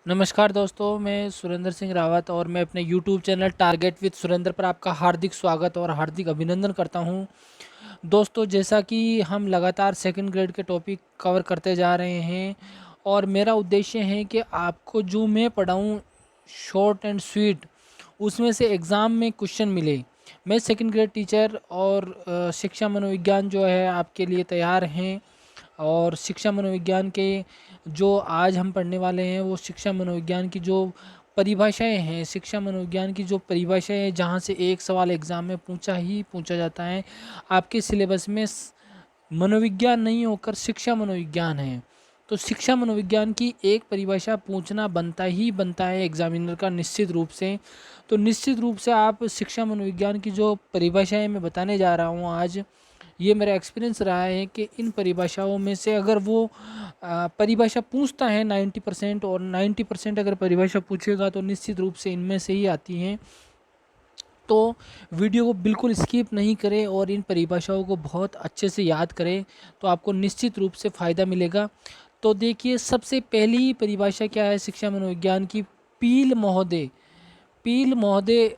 नमस्कार दोस्तों, मैं सुरेंद्र सिंह रावत और मैं अपने YouTube channel target with Surendra पर आपका हार्दिक स्वागत और हार्दिक अभिनंदन करता हूं। दोस्तों, जैसा कि हम लगातार सेकंड ग्रेड के टॉपिक कवर करते जा रहे हैं और मेरा उद्देश्य है कि आपको जो मैं पढ़ाऊं शॉर्ट एंड स्वीट, उसमें से एग्ज़ाम में क्वेश्चन मिले। मैं सेकंड ग्रेड टीचर और शिक्षा मनोविज्ञान जो है आपके लिए तैयार हैं। और शिक्षा मनोविज्ञान के जो आज हम पढ़ने वाले हैं वो शिक्षा मनोविज्ञान की जो परिभाषाएं हैं, शिक्षा मनोविज्ञान की जो परिभाषाएं हैं, जहाँ से एक सवाल एग्ज़ाम में पूछा जाता है। आपके सिलेबस में मनोविज्ञान नहीं होकर शिक्षा मनोविज्ञान है, तो शिक्षा मनोविज्ञान की एक परिभाषा पूछना बनता है एग्जामिनर का, निश्चित रूप से। तो निश्चित रूप से आप शिक्षा मनोविज्ञान की जो परिभाषाएं मैं बताने जा रहा हूँ आज, ये मेरा एक्सपीरियंस रहा है कि इन परिभाषाओं में से अगर वो परिभाषा पूछता है 90% और 90% अगर परिभाषा पूछेगा तो निश्चित रूप से इनमें से ही आती हैं। तो वीडियो को बिल्कुल स्किप नहीं करें और इन परिभाषाओं को बहुत अच्छे से याद करें, तो आपको निश्चित रूप से फ़ायदा मिलेगा। तो देखिए, सबसे पहली परिभाषा क्या है शिक्षा मनोविज्ञान की? पील महोदय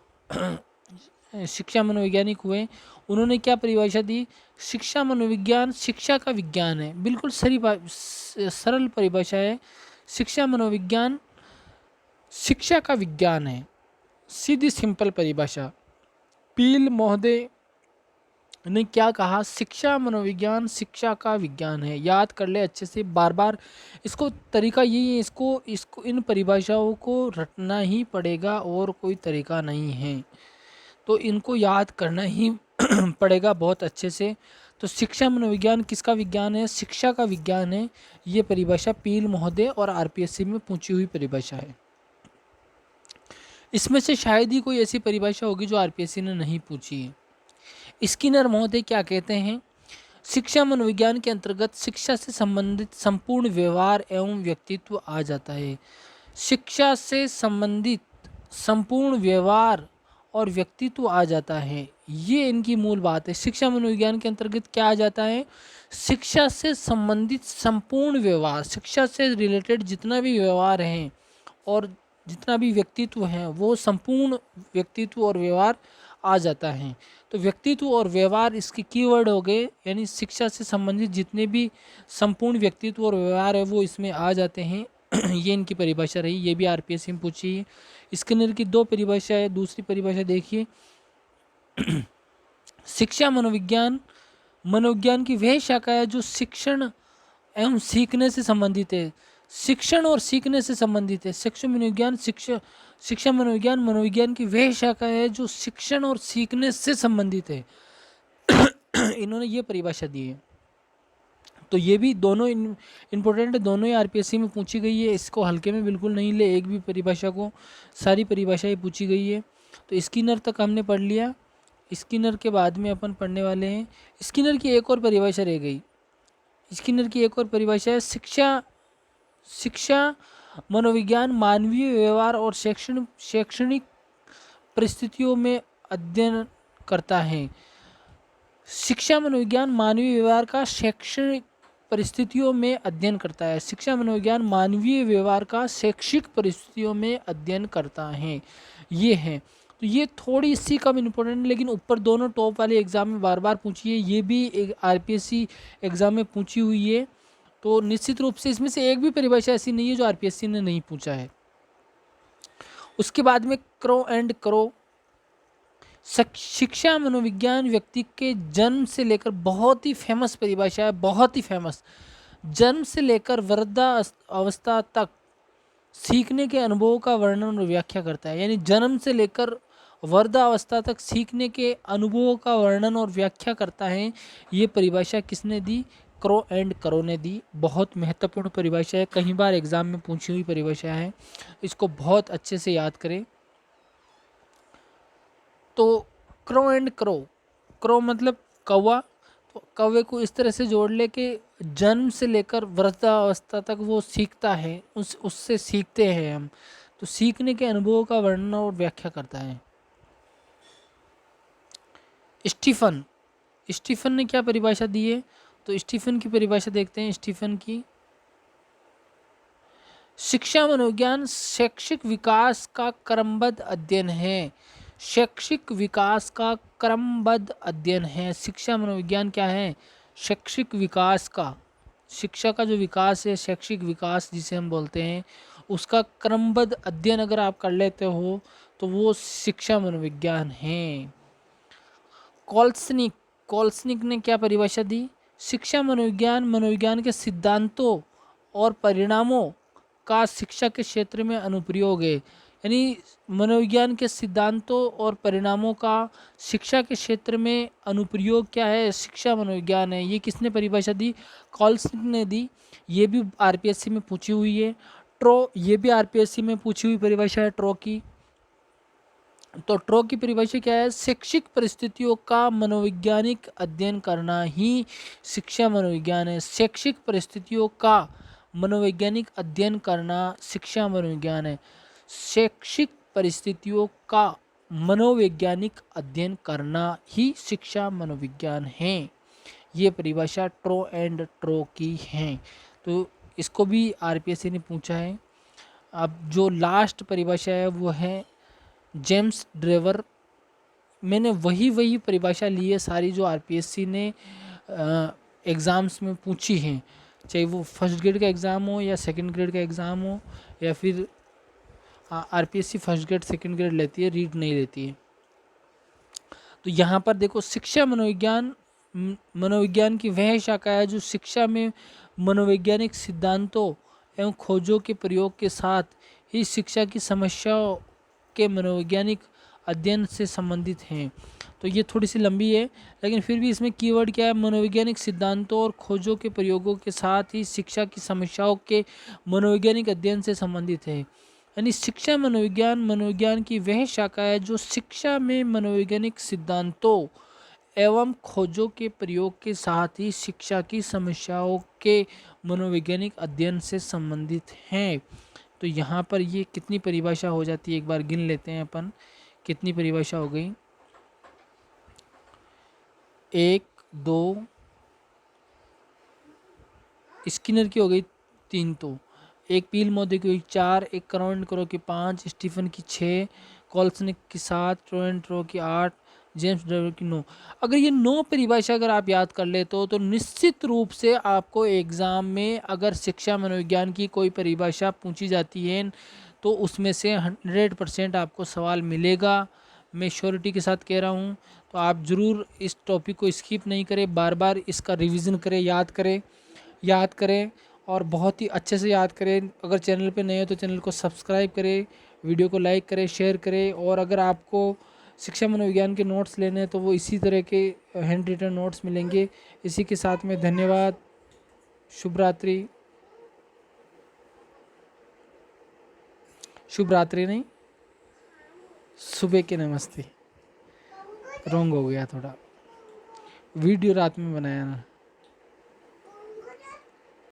शिक्षा मनोवैज्ञानिक हुए। उन्होंने क्या परिभाषा दी? शिक्षा मनोविज्ञान शिक्षा का विज्ञान है। बिल्कुल सरल परिभाषा है। शिक्षा मनोविज्ञान शिक्षा का विज्ञान है, सीधी सिंपल परिभाषा। पील महोदय ने क्या कहा? शिक्षा मनोविज्ञान शिक्षा का विज्ञान है। याद कर ले अच्छे से, बार बार। इसको तरीका यही है, इसको इसको इन परिभाषाओं को रटना ही पड़ेगा और कोई तरीका नहीं है। तो इनको याद करना ही पड़ेगा बहुत अच्छे से। तो शिक्षा मनोविज्ञान किसका विज्ञान है? शिक्षा का विज्ञान है। ये परिभाषा पील महोदय और आरपीएससी में पूछी हुई परिभाषा है। इसमें से शायद ही कोई ऐसी परिभाषा होगी जो आरपीएससी ने नहीं पूछी है। स्किनर महोदय क्या कहते हैं? शिक्षा मनोविज्ञान के अंतर्गत शिक्षा से संबंधित संपूर्ण व्यवहार एवं व्यक्तित्व आ जाता है। शिक्षा से संबंधित संपूर्ण व्यवहार और व्यक्तित्व आ जाता है, ये इनकी मूल बात है। शिक्षा मनोविज्ञान के अंतर्गत क्या आ जाता है? शिक्षा से संबंधित संपूर्ण व्यवहार, शिक्षा से रिलेटेड जितना भी व्यवहार हैं और जितना भी व्यक्तित्व है, वो संपूर्ण व्यक्तित्व और व्यवहार आ जाता है। तो व्यक्तित्व और व्यवहार इसके कीवर्ड हो गए, यानी शिक्षा से संबंधित जितने भी संपूर्ण व्यक्तित्व और व्यवहार है वो इसमें आ जाते हैं। ये इनकी परिभाषा रही, ये भी आरपीएससी में पूछी है। स्किनर की दो परिभाषा है। दूसरी परिभाषा देखिए, शिक्षा मनोविज्ञान मनोविज्ञान की वह शाखा है जो शिक्षण एवं सीखने से संबंधित है। शिक्षण और सीखने से संबंधित है। शिक्षा मनोविज्ञान मनोविज्ञान की वह शाखा है जो शिक्षण और सीखने से संबंधित है। इन्होंने ये परिभाषा दी है। तो ये भी दोनों इम्पोर्टेंट है, दोनों ही आरपीएससी में पूछी गई है। इसको हल्के में बिल्कुल नहीं ले एक भी परिभाषा को, सारी परिभाषाएं पूछी गई है। तो स्किनर तक हमने पढ़ लिया। स्किनर के बाद में अपन पढ़ने वाले हैं, स्किनर की एक और परिभाषा रह गई। स्किनर की एक और परिभाषा है, शिक्षा मनोविज्ञान मानवीय व्यवहार और शैक्षणिक परिस्थितियों में अध्ययन करता है। शिक्षा मनोविज्ञान मानवीय व्यवहार का शैक्षणिक परिस्थितियों में अध्ययन करता है। शिक्षा मनोविज्ञान मानवीय व्यवहार का शैक्षिक परिस्थितियों में अध्ययन करता है, ये है। तो ये थोड़ी सी कम इम्पोर्टेंट है, लेकिन ऊपर दोनों टॉप वाले एग्जाम में बार बार पूछी है। ये भी एक आरपीएससी एग्जाम में पूछी हुई है। तो निश्चित रूप से इसमें से एक भी परिभाषा ऐसी नहीं है जो आरपीएससी ने नहीं पूछा है। उसके बाद में क्रो एंड क्रो। शिक्षा मनोविज्ञान व्यक्ति के जन्म से लेकर, बहुत ही फेमस परिभाषा है, बहुत ही फेमस, जन्म से लेकर वृद्धावस्था तक सीखने के अनुभवों का वर्णन और व्याख्या करता है। यानी जन्म से लेकर वृद्धावस्था तक सीखने के अनुभवों का वर्णन और व्याख्या करता है। ये परिभाषा किसने दी? क्रो एंड करो ने दी। बहुत महत्वपूर्ण परिभाषा है, कई बार एग्जाम में पूछी हुई परिभाषा है। इसको बहुत अच्छे से याद करें। तो क्रो एंड क्रो, क्रो मतलब कौवा। तो कौवे को इस तरह से जोड़ ले कि जन्म से लेकर वृद्धावस्था तक वो सीखता है, उससे सीखते हैं हम। तो सीखने के अनुभवों का वर्णन और व्याख्या करता है। स्टीफन, स्टीफन ने क्या परिभाषा दी है? तो स्टीफन की परिभाषा देखते हैं। स्टीफन की, शिक्षा मनोविज्ञान शैक्षिक विकास का क्रमबद्ध अध्ययन है। शैक्षिक विकास का क्रमबद्ध अध्ययन है। शिक्षा मनोविज्ञान क्या है? शैक्षिक विकास का, शिक्षा का जो विकास है, शैक्षिक विकास जिसे हम बोलते हैं, उसका क्रमबद्ध अध्ययन अगर आप कर लेते हो तो वो शिक्षा मनोविज्ञान है। कॉल्सनिक ने क्या परिभाषा दी? शिक्षा मनोविज्ञान मनोविज्ञान के सिद्धांतों और परिणामों का शिक्षा के क्षेत्र में अनुप्रयोग है। यानी मनोविज्ञान के सिद्धांतों और परिणामों का शिक्षा के क्षेत्र में अनुप्रयोग क्या है? शिक्षा मनोविज्ञान है। ये किसने परिभाषा दी? कॉल्सनिक ने दी। ये भी आरपीएससी में पूछी हुई है। ये भी आरपीएससी में पूछी हुई परिभाषा है ट्रो की। तो ट्रो की परिभाषा क्या है? शैक्षिक परिस्थितियों का मनोवैज्ञानिक अध्ययन करना ही शिक्षा मनोविज्ञान है। शैक्षिक परिस्थितियों का मनोवैज्ञानिक अध्ययन करना शिक्षा मनोविज्ञान है। शैक्षिक परिस्थितियों का मनोवैज्ञानिक अध्ययन करना ही शिक्षा मनोविज्ञान है। ये परिभाषा ट्रो की है। तो इसको भी आरपीएससी ने पूछा है। अब जो लास्ट परिभाषा है वो है जेम्स ड्रेवर। मैंने वही परिभाषा ली है सारी जो आरपीएससी ने एग्ज़ाम्स में पूछी हैं, चाहे वो फर्स्ट ग्रेड का एग्ज़ाम हो या सेकंड ग्रेड का एग्ज़ाम हो, या फिर RPSC first grade second grade लेती है, रीड नहीं लेती है। तो यहाँ पर देखो, शिक्षा मनोविज्ञान की वह शाखा है जो शिक्षा में मनोवैज्ञानिक सिद्धांतों एवं खोजों के प्रयोग के साथ ही शिक्षा की समस्याओं के मनोवैज्ञानिक अध्ययन से संबंधित हैं। तो ये थोड़ी सी लंबी है, लेकिन फिर भी इसमें कीवर्ड क्या है? मनोवैज्ञानिक सिद्धांतों और खोजों के प्रयोगों के साथ ही शिक्षा की समस्याओं के मनोवैज्ञानिक अध्ययन से संबंधित है। यानी शिक्षा मनोविज्ञान की वह शाखा है जो शिक्षा में मनोवैज्ञानिक सिद्धांतों एवं खोजों के प्रयोग के साथ ही शिक्षा की समस्याओं के मनोवैज्ञानिक अध्ययन से संबंधित हैं। तो यहाँ पर ये कितनी परिभाषा हो जाती है, एक बार गिन लेते हैं अपन। कितनी परिभाषा हो गई? 1 2, स्किनर की हो गई 3, तो एक पील मोदी की 4, एक करो की 5, स्टीफन की 6, कॉल्सनिक की 7, ट्रो की 8, जेम्स ड्रेवर की 9। अगर ये 9 परिभाषा अगर आप याद कर ले तो निश्चित रूप से आपको एग्ज़ाम में अगर शिक्षा मनोविज्ञान की कोई परिभाषा पूछी जाती है तो उसमें से 100% आपको सवाल मिलेगा। मैं श्योरिटी के साथ कह रहा हूँ। तो आप ज़रूर इस टॉपिक को स्किप नहीं करें, बार बार इसका रिवीजन करें, याद करें और बहुत ही अच्छे से याद करें। अगर चैनल पे नए हो तो चैनल को सब्सक्राइब करें, वीडियो को लाइक करें, शेयर करें। और अगर आपको शिक्षा मनोविज्ञान के नोट्स लेने हैं तो वो इसी तरह के हैंड रिटन नोट्स मिलेंगे। इसी के साथ में धन्यवाद, शुभ रात्रि नहीं, सुबह के नमस्ते। रॉन्ग हो गया थोड़ा, वीडियो रात में बनाया ना।